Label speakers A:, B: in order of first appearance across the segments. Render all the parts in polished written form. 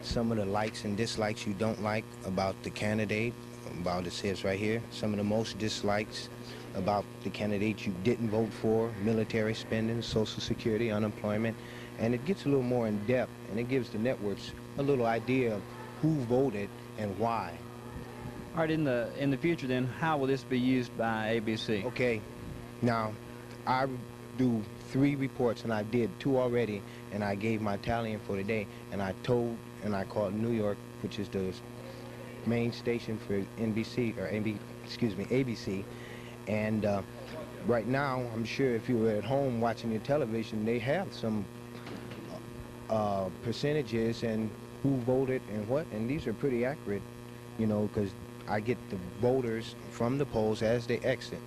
A: some of the likes and dislikes you don't like about the candidate, about it says right here, some of the most dislikes about the candidate you didn't vote for, military spending, Social Security, unemployment, and it gets a little more in depth, and it gives the networks a little idea of who voted and why.
B: All right, in the future then, how will this be used by ABC?
A: Okay, now I do 3 reports, and I did 2 already, and I gave my tally-in for today, and I called New York, which is the main station for NBC, or ABC, and right now, I'm sure if you were at home watching your television, they have some percentages and who voted and what, and these are pretty accurate, you know, because I get the voters from the polls as they exit,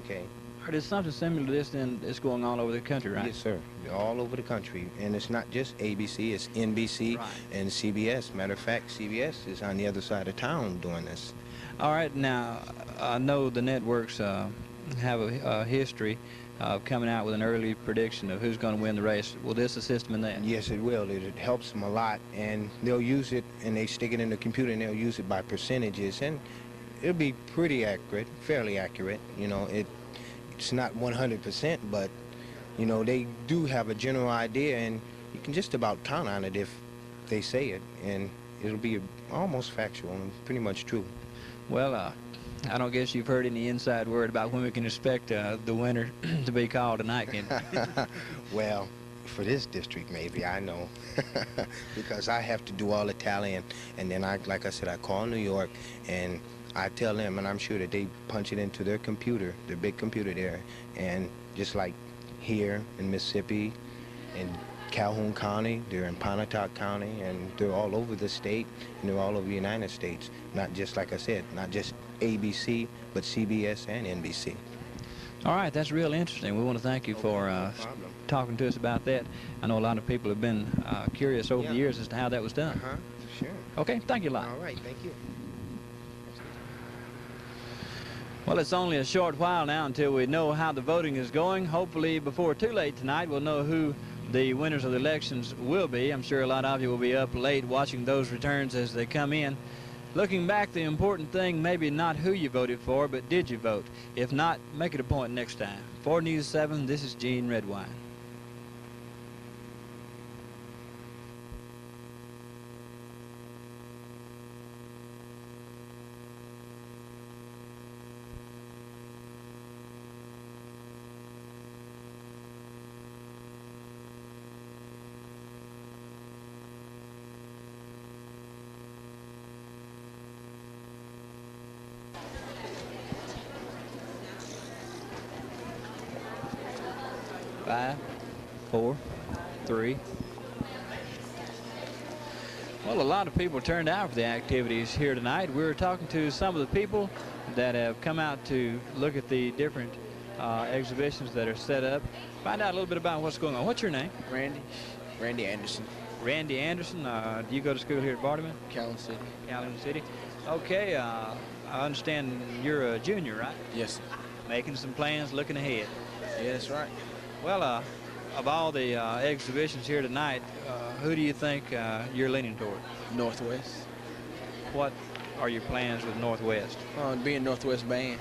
A: okay?
B: There's something similar to this then that's going on all over the country, right?
A: Yes, sir. All over the country. And it's not just ABC, it's NBC and CBS. Matter of fact, CBS is on the other side of town doing this.
B: All right, now, I know the networks have a history of coming out with an early prediction of who's going to win the race. Will this assist them in that?
A: Yes, it will. It helps them a lot. And they'll use it, and they stick it in the computer, and they'll use it by percentages. And it'll be pretty accurate, fairly accurate. You know, it's not 100%, but, you know, they do have a general idea, and you can just about count on it if they say it, and it'll be almost factual and pretty much true.
B: Well, I don't guess you've heard any inside word about when we can expect the winner to be called tonight, can you?
A: Well, for this district, maybe, I know, because I have to do all the tallying, and then like I said, I call New York, and I tell them, and I'm sure that they punch it into their computer, their big computer there, and just like here in Mississippi, in Calhoun County, they're in Pontotoc County, and they're all over the state, and they're all over the United States. Not just, like I said, not just ABC, but CBS and NBC.
B: All right, that's real interesting. We want to thank you for talking to us about that. I know a lot of people have been curious over the years as to how that was done.
A: Sure.
B: Okay, thank you a lot.
A: All right, thank you.
B: Well, it's only a short while now until we know how the voting is going. Hopefully, before too late tonight, we'll know who the winners of the elections will be. I'm sure a lot of you will be up late watching those returns as they come in. Looking back, the important thing, maybe not who you voted for, but did you vote? If not, make it a point next time. For News 7, this is Gene Redwine. Five, 4, 3. Well, a lot of people turned out for the activities here tonight. We're talking to some of the people that have come out to look at the different exhibitions that are set up. Find out a little bit about what's going on. What's your name?
C: Randy Anderson.
B: Randy Anderson. Do you go to school here at Barterman?
C: Calhoun City.
B: Calhoun City. Okay, I understand you're a junior, right?
C: Yes, sir.
B: Making some plans, looking ahead.
C: Yeah, that's right.
B: Well, of all the exhibitions here tonight, who do you think you're leaning toward?
C: Northwest.
B: What are your plans with Northwest?
C: Being Northwest band.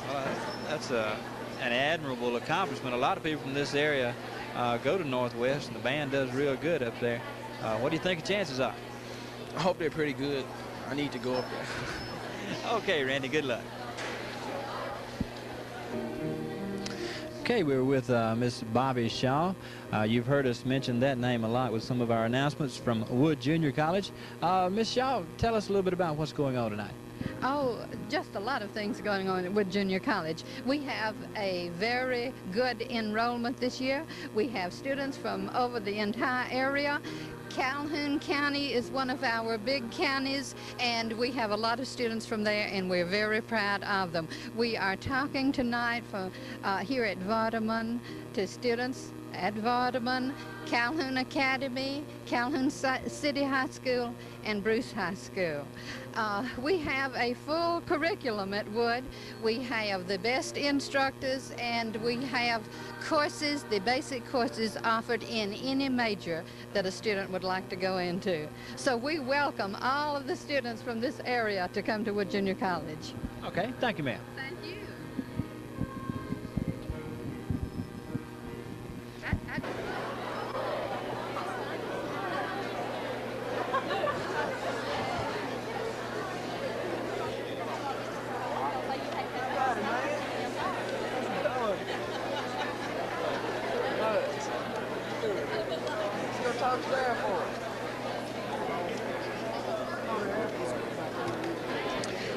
B: Well, that's an admirable accomplishment. A lot of people from this area go to Northwest, and the band does real good up there. What do you think the chances are?
C: I hope they're pretty good. I need to go up there.
B: Okay, Randy, good luck. Okay, we're with Miss Bobby Shaw. You've heard us mention that name a lot with some of our announcements from Wood Junior College. Miss Shaw, tell us a little bit about what's going on tonight.
D: Oh, just a lot of things going on at Wood Junior College. We have a very good enrollment this year. We have students from over the entire area. Calhoun County is one of our big counties, and we have a lot of students from there, and we're very proud of them. We are talking tonight for here at Vardaman to students at Vardaman, Calhoun Academy, Calhoun City High School, and Bruce High School. We have a full curriculum at Wood. We have the best instructors, and we have courses, the basic courses offered in any major that a student would like to go into. So we welcome all of the students from this area to come to Wood Junior College.
B: Okay, thank you, ma'am.
D: Thank you.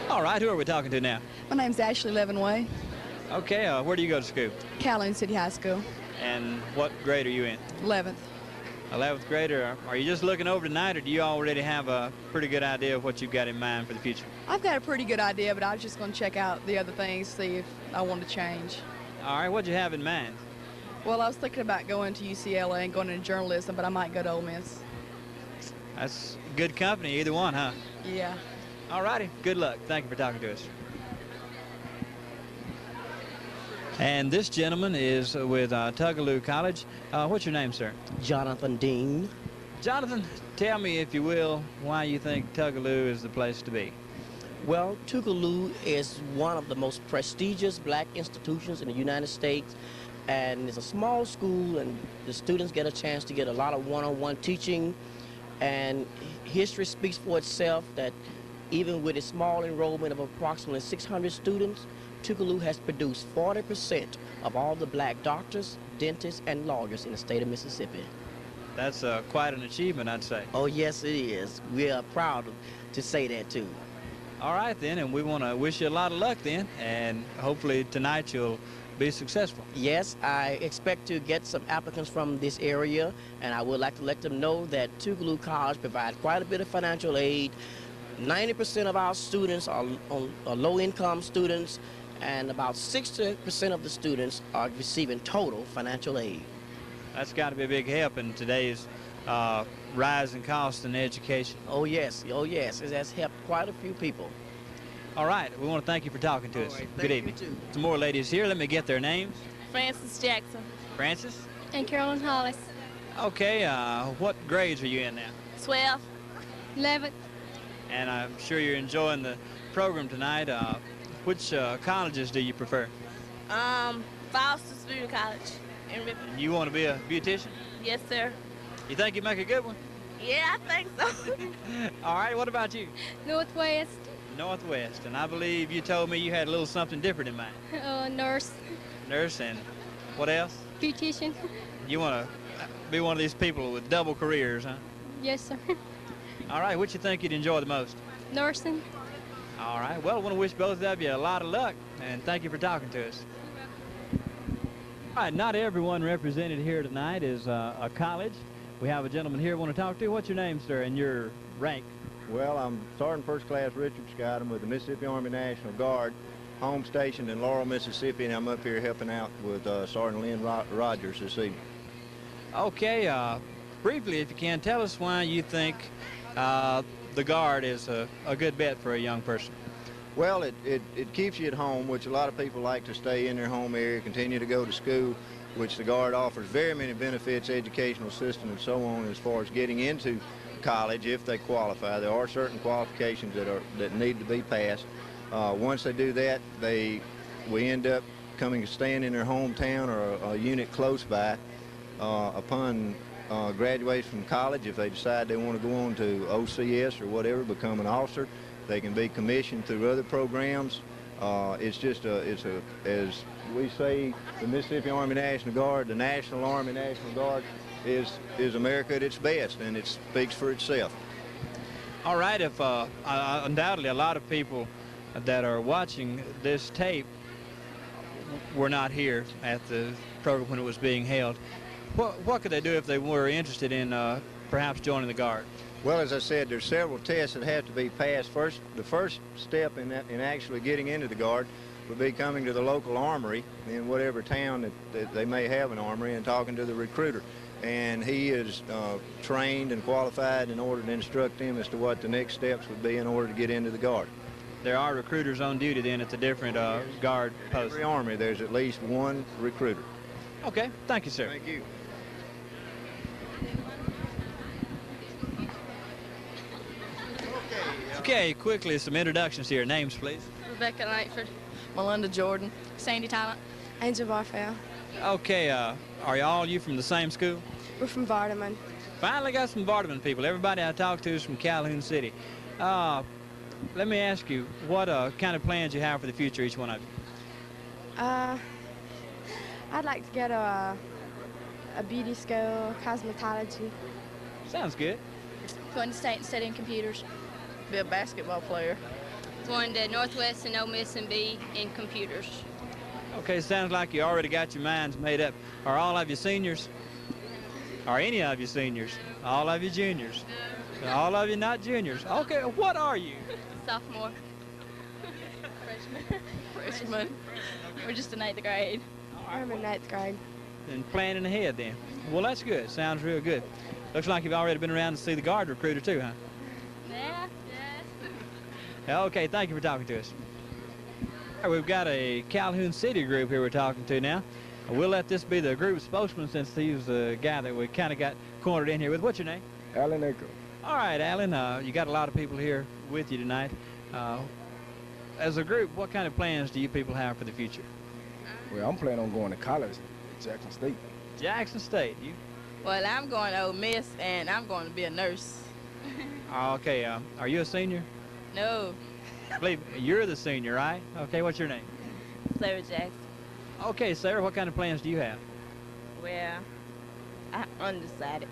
B: All right, who are we talking to now?
E: My name's Ashley Levinway,
B: Okay, where do you go to school?
E: Calhoun City High School,
B: And what grade are you in?
E: 11th.
B: 11th grader. Are you just looking over tonight, or do you already have a pretty good idea of what you've got in mind for the future?
E: I've got a pretty good idea, but I was just going to check out the other things, see if I want to change.
B: All right, what'd you have in mind?
E: Well, I was thinking about going to UCLA and going into journalism, but I might go to Ole Miss.
B: That's good company, either one, huh?
E: Yeah.
B: All righty, good luck. Thank you for talking to us. And this gentleman is with Tougaloo College. What's your name, sir?
F: Jonathan Dean.
B: Jonathan, tell me, if you will, why you think Tougaloo is the place to be.
F: Well, Tougaloo is one of the most prestigious black institutions in the United States, and it's a small school, and the students get a chance to get a lot of one-on-one teaching, and history speaks for itself that even with a small enrollment of approximately 600 students, Tougaloo has produced 40% of all the black doctors, dentists, and lawyers in the state of Mississippi.
B: That's quite an achievement, I'd say.
F: Oh, yes, it is. We are proud to say that, too.
B: All right, then, and we want to wish you a lot of luck, then, and hopefully tonight you'll be successful.
F: Yes, I expect to get some applicants from this area, and I would like to let them know that Tougaloo College provides quite a bit of financial aid. 90% of our students are low-income students, and about 60% of the students are receiving total financial aid.
B: That's got to be a big help in today's rise in cost in education.
F: Oh yes, it has helped quite a few people.
B: All right, we want to thank you for talking to us.
F: All right,
B: Good
F: thank you,
B: evening.
F: too.
B: Some more ladies here. Let me get their names.
G: Francis Jackson.
B: Francis.
G: And Carolyn Hollis.
B: Okay, what grades are you in now?
G: 12. 11.
B: And I'm sure you're enjoying the program tonight. Which colleges do you prefer?
G: Foster Junior College in Ripley.
B: And you want to be a beautician?
G: Yes, sir.
B: You think you make a good one?
G: Yeah, I think so.
B: All right, what about you?
G: Northwest.
B: Northwest, and I believe you told me you had a little something different in mind.
G: Nurse.
B: Nurse, and what else?
G: Beautician.
B: You want to be one of these people with double careers, huh?
G: Yes, sir.
B: All right, what you think you'd enjoy the most?
G: Nursing.
B: All right, well, I want to wish both of you a lot of luck, and thank you for talking to us. All right, not everyone represented here tonight is a college. We have a gentleman here we want to talk to. What's your name, sir, and your rank?
H: Well, I'm Sergeant First Class Richard Scott. I'm with the Mississippi Army National Guard, home stationed in Laurel, Mississippi, and I'm up here helping out with Sergeant Lynn Rogers this evening.
B: Okay, briefly, if you can, tell us why you think the Guard is a good bet for a young person.
H: Well, it keeps you at home, which a lot of people like to stay in their home area, continue to go to school, which the Guard offers very many benefits, educational system, and so on, as far as getting into college if they qualify. There are certain qualifications that need to be passed. Once they do that, we end up staying in their hometown or a unit close by. Upon graduation from college, if they decide they want to go on to OCS or whatever, become an officer, they can be commissioned through other programs. It's as we say, the Mississippi Army National Guard, the National Army National Guard is America at its best, and it speaks for itself.
B: All right, if undoubtedly a lot of people that are watching this tape were not here at the program when it was being held, what could they do if they were interested in perhaps joining the Guard?
H: Well, as I said, there's several tests that have to be passed. The first step in actually getting into the Guard would be coming to the local armory in whatever town that they may have an armory and talking to the recruiter. And he is trained and qualified in order to instruct them as to what the next steps would be in order to get into the Guard.
B: There are recruiters on duty then at the different Guard posts.
H: Every army, there's at least one recruiter.
B: Okay, thank you, sir.
H: Thank you.
B: Okay, quickly, some introductions here. Names, please.
E: Rebecca Knightford.
G: Melinda Jordan.
E: Sandy Talent.
G: Angel Barfell.
B: Okay, are all you from the same school?
G: We're from Vardaman.
B: Finally got some Vardaman people. Everybody I talked to is from Calhoun City. Let me ask you, what kind of plans you have for the future, each one of you?
G: I'd like to go to a beauty school, cosmetology.
B: Sounds good.
G: Going to state and studying computers.
E: Be a basketball player.
G: Going to Northwest and Ole Miss and be in computers.
B: Okay, sounds like you already got your minds made up. Are all of you seniors? Are any of you seniors? All of you juniors? All of you not juniors? Okay, what are you?
G: Sophomore.
E: Freshman.
G: We're just in 8th grade. I'm in 9th grade.
B: And planning ahead then. Well, that's good. Sounds real good. Looks like you've already been around to see the Guard recruiter too, huh?
G: Yeah.
B: Okay, thank you for talking to us. All right, we've got a Calhoun City group here we're talking to now. We'll let this be the group spokesman since he's the guy that we kind of got cornered in here with. What's your name?
I: Alan Echo.
B: All right, Alan, you got a lot of people here with you tonight. As a group, what kind of plans do you people have for the future?
I: Well, I'm planning on going to college at Jackson State.
B: Jackson State. You?
E: Well, I'm going to Ole Miss, and I'm going to be a nurse.
B: Okay, are you a senior?
E: No.
B: I believe you're the senior, right? Okay, what's your name?
E: Sarah Jackson.
B: Okay, Sarah, what kind of plans do you have?
E: Well, I'm undecided.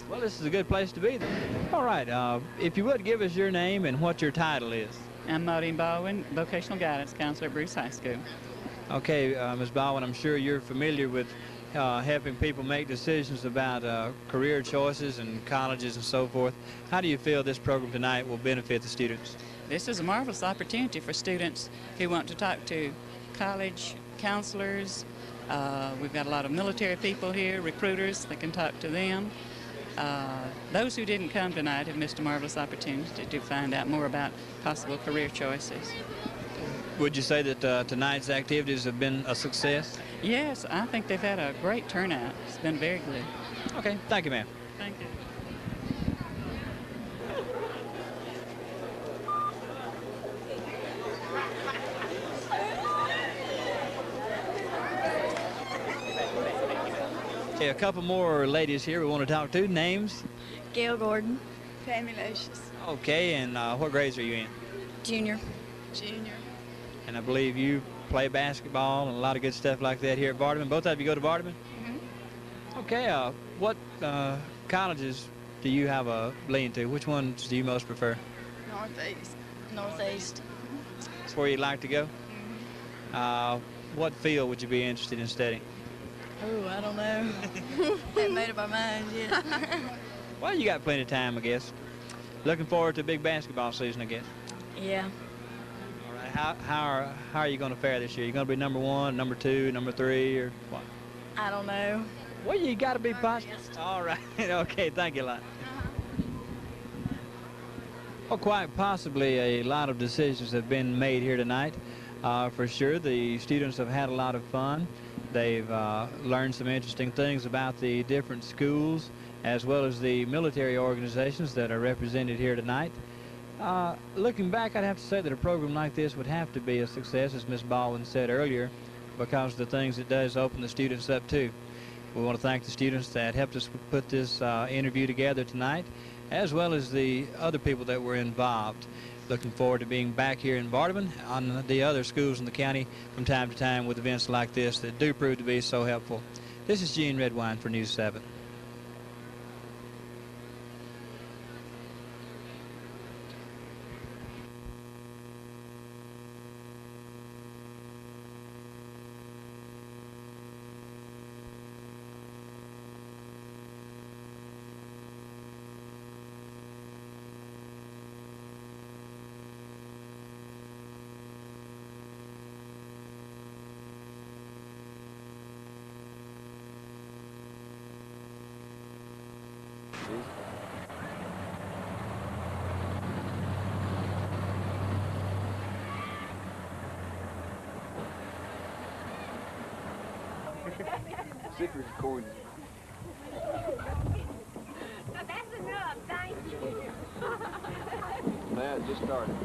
B: Well, this is a good place to be then. All right, if you would give us your name and what your title is.
J: I'm Maudine Baldwin, Vocational Guidance Counselor at Bruce High School.
B: Okay, Ms. Baldwin, I'm sure you're familiar with helping people make decisions about career choices and colleges and so forth. How do you feel this program tonight will benefit the students?
J: This is a marvelous opportunity for students who want to talk to college counselors. We've got a lot of military people here, recruiters that can talk to them. Those who didn't come tonight have missed a marvelous opportunity to find out more about possible career choices.
B: Would you say that tonight's activities have been a success?
J: Yes, I think they've had a great turnout. It's been very good.
B: Okay, thank you, ma'am.
J: Thank you.
B: Okay, a couple more ladies here we want to talk to. Names?
G: Gail Gordon. Tammy Locious.
B: Okay, and what grades are you in?
G: Junior.
E: Junior.
B: And I believe you play basketball and a lot of good stuff like that here at Vardaman. Both of you go to Vardaman?
G: Mm-hmm.
B: Okay, what colleges do you have a lean to? Which ones do you most prefer?
E: Northeast.
G: Northeast.
B: That's where you'd like to go? What field would you be interested in studying?
E: Oh, I don't know. Haven't made up our minds yet.
B: Well, you got plenty of time, I guess. Looking forward to a big basketball season, I guess.
E: Yeah.
B: All right, how are you going to fare this year? You going to be number 1, number 2, number 3, or what?
E: I don't know.
B: Well, you got to be positive. All right. Okay, thank you a lot. Well, quite possibly a lot of decisions have been made here tonight. For sure, the students have had a lot of fun. They've learned some interesting things about the different schools as well as the military organizations that are represented here tonight. Looking back, I'd have to say that a program like this would have to be a success, as Ms. Baldwin said earlier, because of the things it does open the students up to. We want to thank the students that helped us put this interview together tonight, as well as the other people that were involved. Looking forward to being back here in Vardaman on the other schools in the county from time to time with events like this that do prove to be so helpful. This is Gene Redwine for News 7.
I: Secret recording.
K: That's enough, thank you.
I: Now it just started.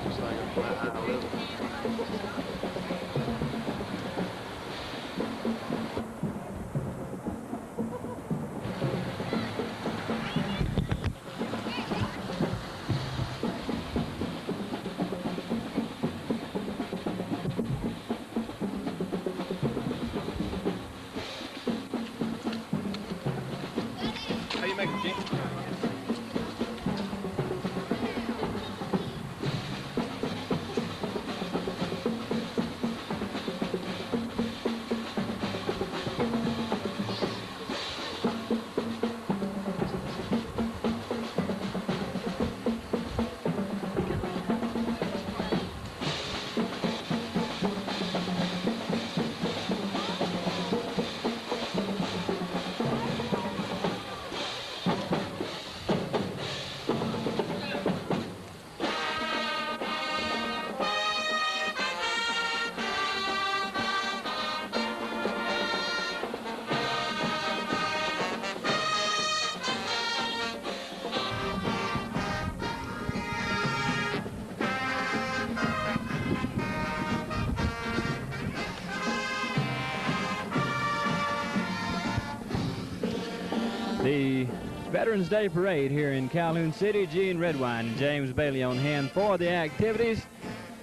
I: Just like a high level.
C: How you make it, Jim?
B: The Veterans Day Parade here in Calhoun City. Gene Redwine and James Bailey on hand for the activities.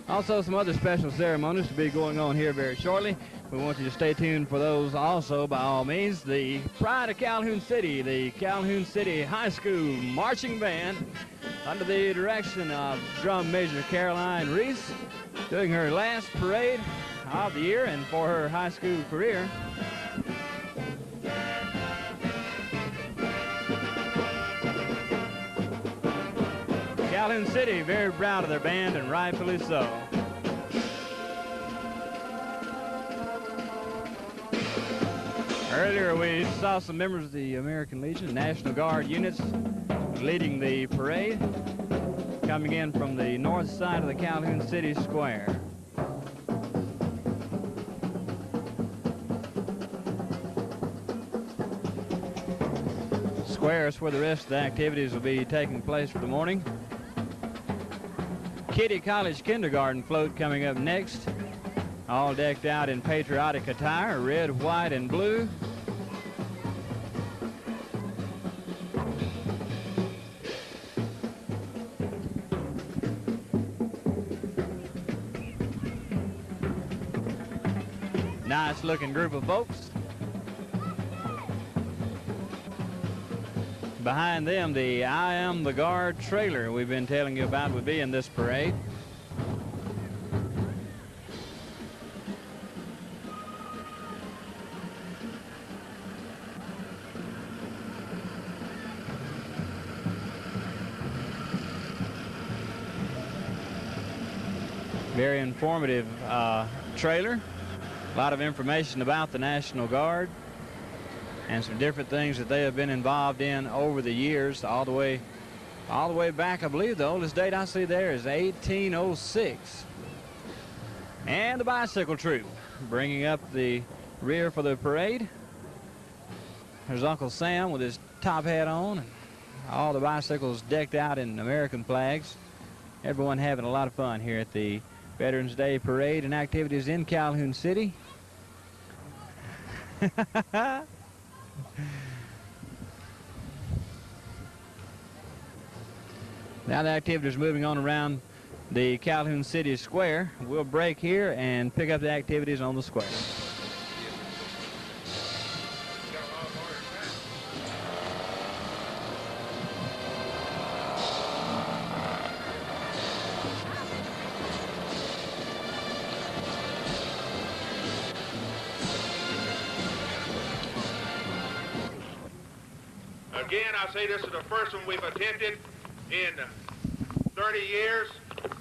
B: Also some other special ceremonies to be going on here very shortly. We want you to stay tuned for those also by all means. The Pride of Calhoun City, the Calhoun City High School Marching Band under the direction of Drum Major Caroline Reese, doing her last parade of the year and for her high school career. Calhoun City very proud of their band, and rightfully so. Earlier we saw some members of the American Legion National Guard units leading the parade, coming in from the north side of the Calhoun City Square. Square is where the rest of the activities will be taking place for the morning. Kitty College Kindergarten float coming up next, all decked out in patriotic attire, red, white, and blue. Nice looking group of folks. Behind them, the I Am the Guard trailer we've been telling you about would be in this parade. Very informative trailer. A lot of information about the National Guard and some different things that they have been involved in over the years, all the way back. I believe the oldest date I see there is 1806. And the bicycle troop bringing up the rear for the parade. There's Uncle Sam with his top hat on, and all the bicycles decked out in American flags. Everyone having a lot of fun here at the Veterans Day Parade and activities in Calhoun City. Now the activity is moving on around the Calhoun City Square. We'll break here and pick up the activities on the square.
L: Again, I say this is the first one we've attended in 30 years,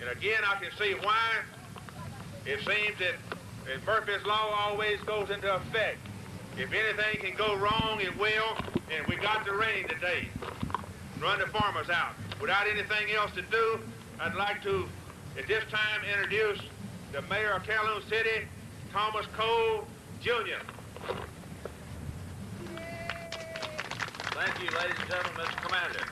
L: and again, I can see why. It seems that Murphy's Law always goes into effect. If anything can go wrong, it will, and we got the rain today. Run the farmers out. Without anything else to do, I'd like to, at this time, introduce the mayor of Calhoun City, Thomas Cole, Jr.
M: Thank you, ladies and gentlemen, Mr. Commander.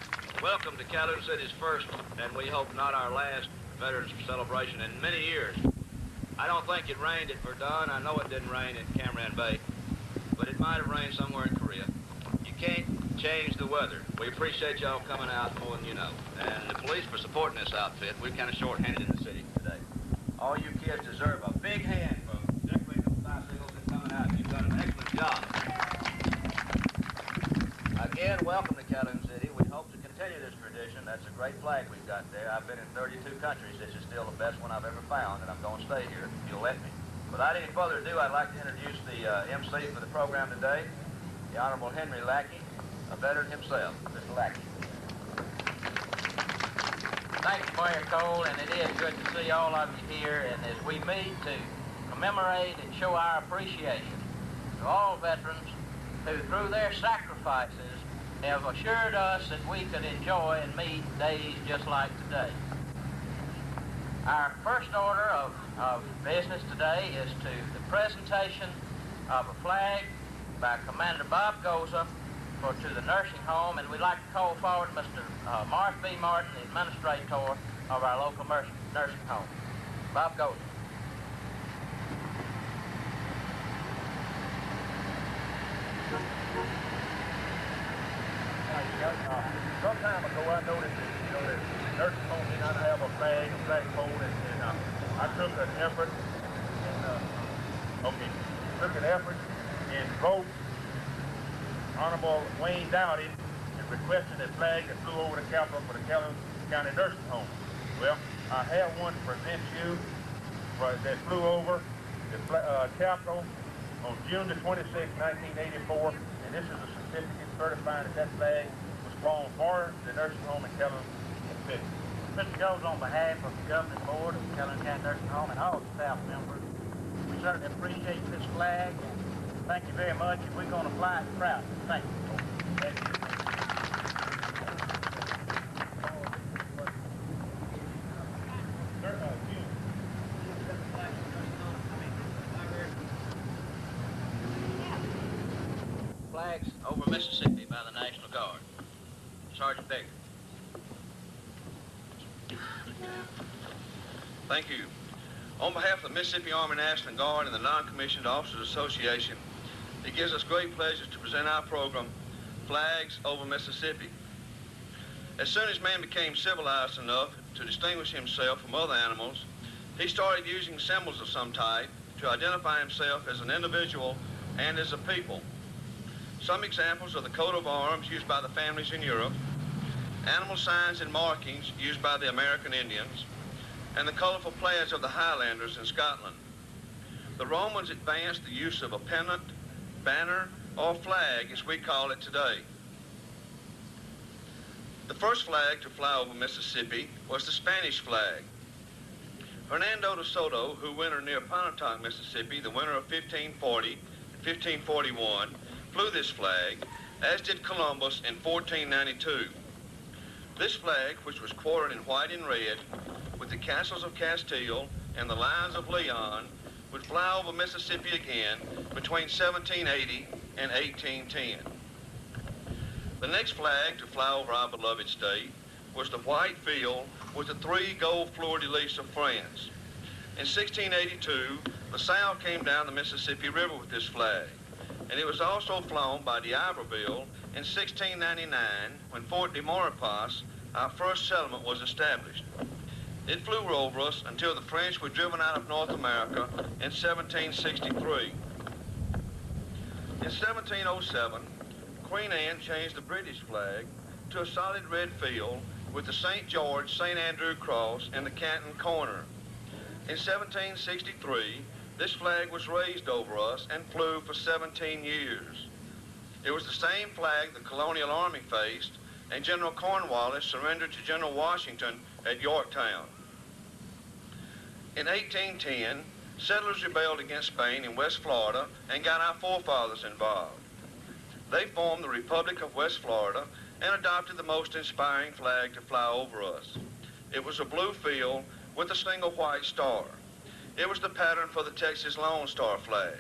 M: Welcome to Calhoun City's first, and we hope not our last, Veterans celebration in many years. I don't think it rained at Verdun. I know it didn't rain at Cam Ranh Bay, but it might have rained somewhere in Korea. You can't change the weather. We appreciate y'all coming out more than you know. And the police for supporting this outfit. We're kind of short-handed in the city today. All you kids deserve a big hand for decorating those bicycles and coming out. You've done an excellent job. Again, welcome to Calhoun City. We hope to continue this tradition. That's a great flag we've got there. I've been in 32 countries. This is still the best one I've ever found, and I'm going to stay here if you'll let me. Without any further ado, I'd like to introduce the MC for the program today, the Honorable Henry Lackey, a veteran himself. Mr. Lackey.
N: Thank you, Mayor Cole, and it is good to see all of you here, and as we meet to commemorate and show our appreciation to all veterans who, through their sacrifices, have assured us that we could enjoy and meet days just like today. Our first order of business today is to the presentation of a flag by Commander Bob Goza to the nursing home, and we'd like to call forward Mr. Mark B. Martin, the administrator of our local nursing home. Bob Goza.
L: Some time ago, I noticed that, that nursing home did not have a flagpole, and I took an effort and wrote Honorable Wayne Dowdy and requested a flag that flew over the Capitol for the Calhoun County Nursing Home. Well, I have one to present you that flew over the Capitol on June the 26th, 1984, and this is a certificate certifying that flag was flown for the nursing home in Calhoun City.
N: Mr. Goes, on behalf of the governing board of the Calhoun County Nursing Home and all the staff members, we certainly appreciate this flag, and thank you very much, and we're going to fly it proud. Thank you. Thank you.
M: Flags over Mississippi by the National Guard. Sergeant Baker.
O: Thank you. On behalf of the Mississippi Army National Guard and the Non-Commissioned Officers Association, it gives us great pleasure to present our program, Flags Over Mississippi. As soon as man became civilized enough to distinguish himself from other animals, he started using symbols of some type to identify himself as an individual and as a people. Some examples are the coat of arms used by the families in Europe, animal signs and markings used by the American Indians, and the colorful plaids of the Highlanders in Scotland. The Romans advanced the use of a pennant, banner, or flag, as we call it today. The first flag to fly over Mississippi was the Spanish flag. Hernando de Soto, who wintered near Pontotoc, Mississippi, the winter of 1540 and 1541, flew this flag, as did Columbus in 1492. This flag, which was quartered in white and red, with the castles of Castile and the lions of Leon, would fly over Mississippi again between 1780 and 1810. The next flag to fly over our beloved state was the white field with the 3 gold fleur-de-lis of France. In 1682, LaSalle came down the Mississippi River with this flag, and it was also flown by d'Iberville in 1699 when Fort de Maurepas, our first settlement, was established. It flew over us until the French were driven out of North America in 1763. In 1707, Queen Anne changed the British flag to a solid red field with the St. George, St. Andrew Cross in the Canton corner. In 1763, this flag was raised over us and flew for 17 years. It was the same flag the colonial army faced, and General Cornwallis surrendered to General Washington at Yorktown. In 1810, settlers rebelled against Spain in West Florida and got our forefathers involved. They formed the Republic of West Florida and adopted the most inspiring flag to fly over us. It was a blue field with a single white star. It was the pattern for the Texas Lone Star flag.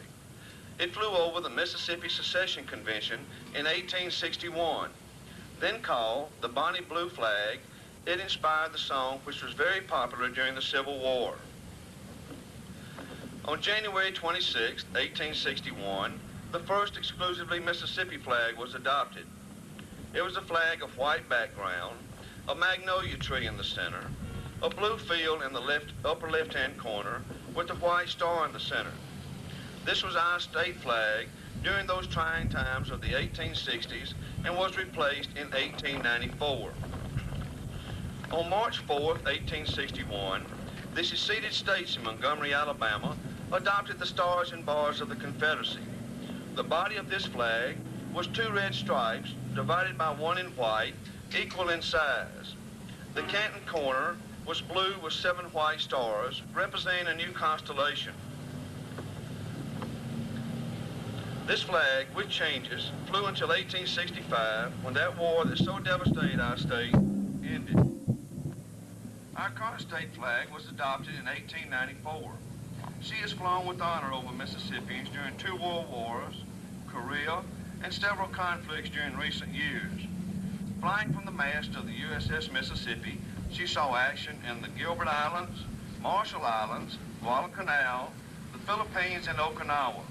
O: It flew over the Mississippi Secession Convention in 1861. Then called the Bonnie Blue Flag, it inspired the song which was very popular during the Civil War. On January 26, 1861, the first exclusively Mississippi flag was adopted. It was a flag of white background, a magnolia tree in the center, a blue field in the upper left-hand corner with a white star in the center. This was our state flag during those trying times of the 1860s and was replaced in 1894. On March 4, 1861, the seceded states in Montgomery, Alabama, adopted the stars and bars of the Confederacy. The body of this flag was 2 red stripes divided by 1 in white, equal in size. The Canton corner was blue with 7 white stars, representing a new constellation. This flag, with changes, flew until 1865, when that war that so devastated our state ended. Our current state flag was adopted in 1894. She has flown with honor over Mississippians during 2 world wars, Korea, and several conflicts during recent years. Flying from the mast of the USS Mississippi, she saw action in the Gilbert Islands, Marshall Islands, Guadalcanal, the Philippines, and Okinawa.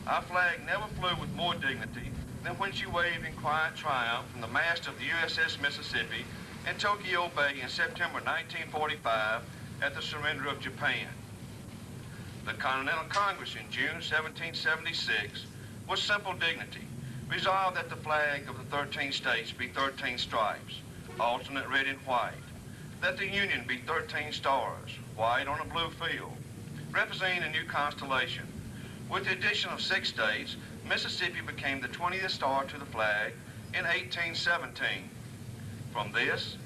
O: Our flag never flew with more dignity than when she waved in quiet triumph from the mast of the USS Mississippi in Tokyo Bay in September 1945 at the surrender of Japan. The Continental Congress in June 1776 was simple dignity, resolved that the flag of the 13 states be 13 stripes, alternate red and white, that the Union be 13 stars, white on a blue field, representing a new constellation. With the addition of 6 states, Mississippi became the 20th star to the flag in 1817. From this,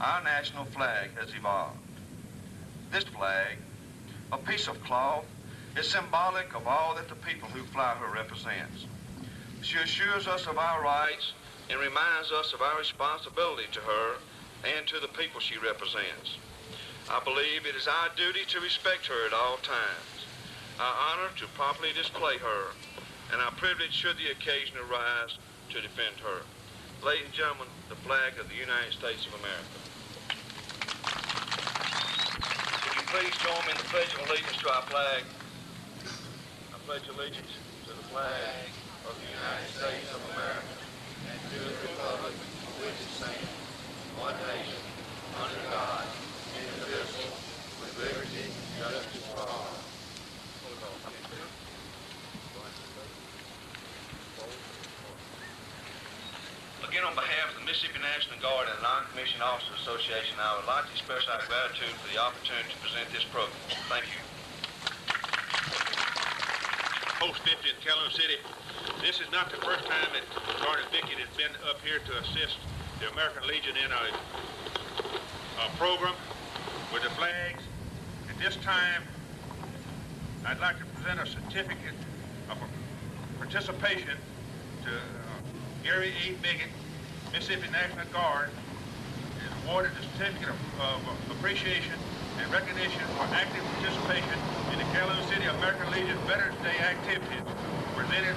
O: our national flag has evolved. This flag, a piece of cloth, is symbolic of all that the people who fly her represents. She assures us of our rights and reminds us of our responsibility to her and to the people she represents. I believe it is our duty to respect her at all times, our honor to properly display her, and our privilege, should the occasion arise, to defend her. Ladies and gentlemen, the flag of the United States of America. Would you please join me in the Pledge of Allegiance to our flag? I pledge allegiance to the flag of the United States of America and to the republic for which it stands, one nation, under God, indivisible, with liberty and justice for all. Again, on behalf of the Mississippi National Guard and the Non-Commissioned Officers Association, I would like to express our gratitude for the opportunity to present this program. Thank you.
L: Post 50 in Calhoun City. This is not the first time that Sergeant Bickett has been up here to assist the American Legion in a program with the flags. At this time, I'd like to present a certificate of participation to Gary E. Biggett, Mississippi National Guard, is awarded the certificate of appreciation and recognition for active participation in the Calhoun City American Legion Veterans Day activities presented